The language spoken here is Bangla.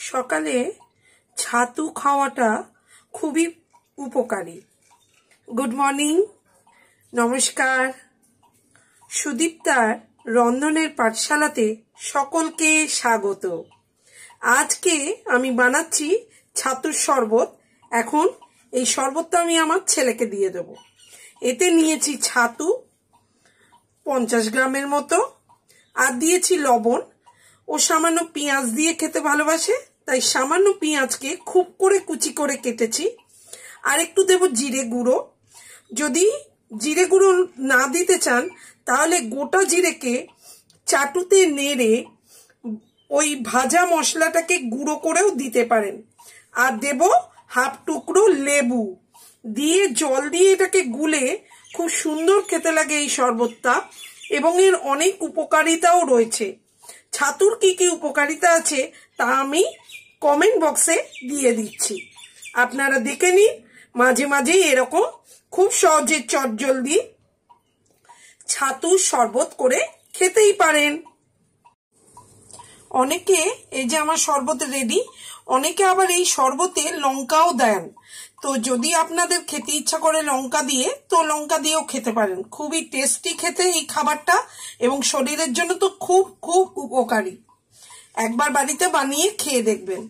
সকালে ছাতু খাওয়াটা খুবই উপকারী। গুড মর্নিং, নমস্কার। সুদীপ্তার রন্ধনের পাঠশালাতে সকলকে স্বাগত। আজকে আমি বানাচ্ছি ছাতুর শরবত। এখন এই শরবতটা আমি আমার ছেলেকে দিয়ে দেব। এতে নিয়েছি ছাতু 50 গ্রামের মতো, আর দিয়েছি লবণ। ও সামান্য পেঁয়াজ দিয়ে খেতে ভালোবাসে, তাই সামান্য পেঁয়াজকে খুব করে কুচি করে কেটেছি। আর একটু দেব জিরে গুঁড়ো। যদি জিরে গুঁড়ো না দিতে চান তাহলে গোটা জিরেকে চাটুতে নেড়ে ওই ভাজা মশলাটাকে গুঁড়ো করেও দিতে পারেন। আর দেব হাফ টুকরো লেবু দিয়ে জল দিয়ে এটাকে গুলে খুব সুন্দর খেতে লাগে এই শরবতটা, এবং এর অনেক উপকারিতাও রয়েছে। ছাতুর কি কি উপকারিতা আছে তা আমি কমেন্ট বক্সে দিয়ে দিচ্ছি, আপনারা দেখে নিন। মাঝে মাঝে এরকম খুব সহজে চটজলদি ছাতুর শরবত করে খেতেই পারেন। অনেকে এই যে আমার শরবত রেডি, অনেকে আবার এই শরবতে লঙ্কাও দেন। তো যদি আপনাদের খেতে ইচ্ছা করে লঙ্কা দিয়ে, তো লঙ্কা দিয়েও খেতে পারেন। খুবই টেস্টি খেতে এই খাবারটা, এবং শরীরের জন্য তো খুব খুব উপকারী। একবার বাড়িতে বানিয়ে খেয়ে দেখবেন।